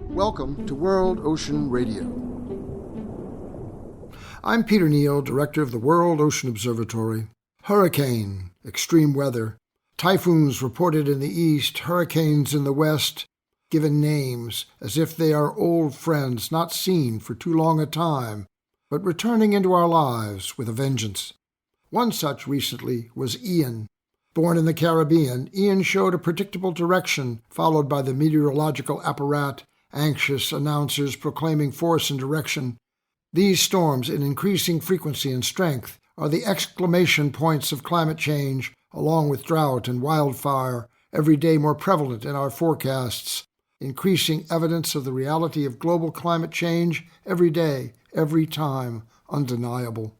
Welcome to World Ocean Radio. I'm Peter Neill, director of the World Ocean Observatory. Hurricane, extreme weather, typhoons reported in the east, hurricanes in the west, given names as if they are old friends not seen for too long a time, but returning into our lives with a vengeance. One such recently was Ian. Born in the Caribbean, Ian showed a predictable direction, followed by the meteorological apparat, anxious announcers proclaiming force and direction. These storms, in increasing frequency and strength, are the exclamation points of climate change, along with drought and wildfire, every day more prevalent in our forecasts, increasing evidence of the reality of global climate change every day, every time, undeniable.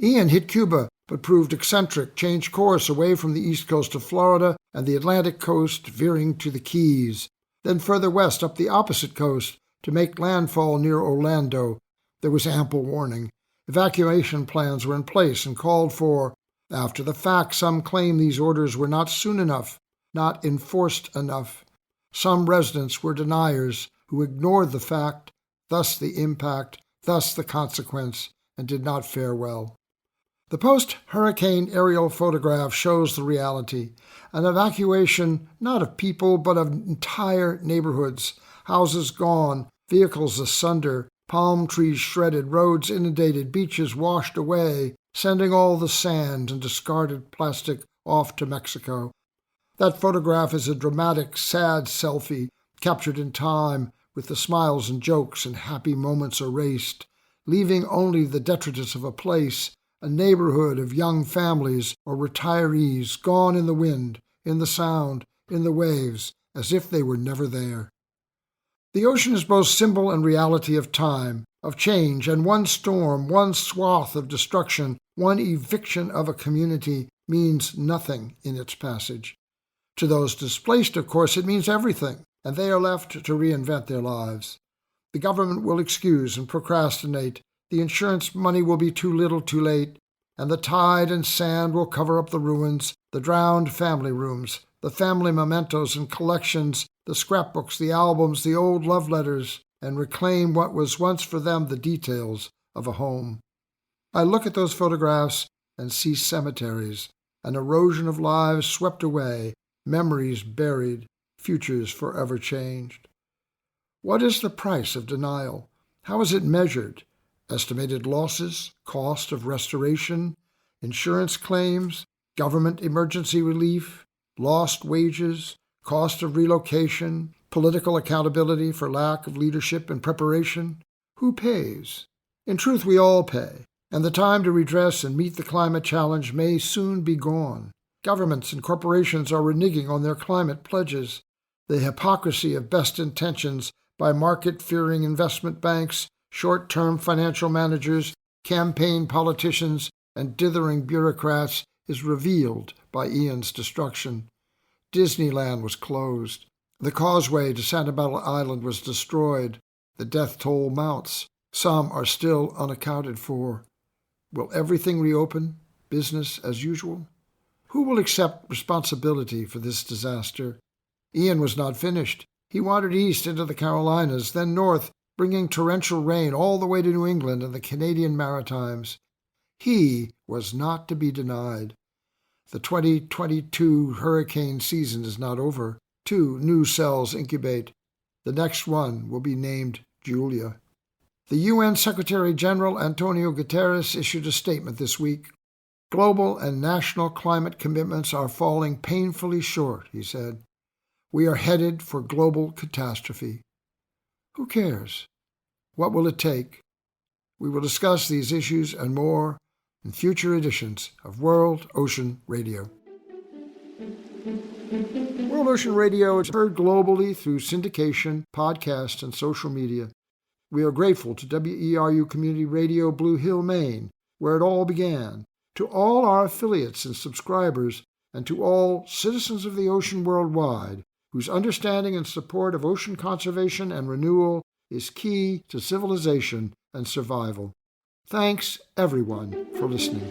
Ian hit Cuba, but proved eccentric, changed course away from the east coast of Florida and the Atlantic coast, veering to the Keys, then further west up the opposite coast to make landfall near Orlando. There was ample warning. Evacuation plans were in place and called for. After the fact, some claim these orders were not soon enough, not enforced enough. Some residents were deniers who ignored the fact, thus the impact, thus the consequence, and did not fare well. The post-hurricane aerial photograph shows the reality, an evacuation not of people but of entire neighborhoods, houses gone, vehicles asunder, palm trees shredded, roads inundated, beaches washed away, sending all the sand and discarded plastic off to Mexico. That photograph is a dramatic, sad selfie, captured in time, with the smiles and jokes and happy moments erased, leaving only the detritus of a place, a neighborhood of young families or retirees gone in the wind, in the sound, in the waves, as if they were never there. The ocean is both symbol and reality of time, of change, and one storm, one swath of destruction, one eviction of a community means nothing in its passage. To those displaced, of course, it means everything, and they are left to reinvent their lives. The government will excuse and procrastinate. The insurance money will be too little too late, and the tide and sand will cover up the ruins, the drowned family rooms, the family mementos and collections, the scrapbooks, the albums, the old love letters, and reclaim what was once for them the details of a home. I look at those photographs and see cemeteries, an erosion of lives swept away, memories buried, futures forever changed. What is the price of denial? How is it measured? Estimated losses, cost of restoration, insurance claims, government emergency relief, lost wages, cost of relocation, political accountability for lack of leadership and preparation. Who pays? In truth, we all pay, and the time to redress and meet the climate challenge may soon be gone. Governments and corporations are reneging on their climate pledges. The hypocrisy of best intentions by market-fearing investment banks, short-term financial managers, campaign politicians, and dithering bureaucrats is revealed by Ian's destruction. Disneyland was closed. The causeway to Sanibel Island was destroyed. The death toll mounts. Some are still unaccounted for. Will everything reopen? Business as usual? Who will accept responsibility for this disaster? Ian was not finished. He wandered east into the Carolinas, then north, bringing torrential rain all the way to New England and the Canadian Maritimes. He was not to be denied. The 2022 hurricane season is not over. 2 new cells incubate. The next one will be named Julia. The UN Secretary-General Antonio Guterres issued a statement this week. Global and national climate commitments are falling painfully short, he said. We are headed for global catastrophe. Who cares? What will it take? We will discuss these issues and more in future editions of World Ocean Radio. World Ocean Radio is heard globally through syndication, podcast, and social media. We are grateful to WERU Community Radio Blue Hill, Maine, where it all began, to all our affiliates and subscribers, and to all citizens of the ocean worldwide, whose understanding and support of ocean conservation and renewal is key to civilization and survival. Thanks, everyone, for listening.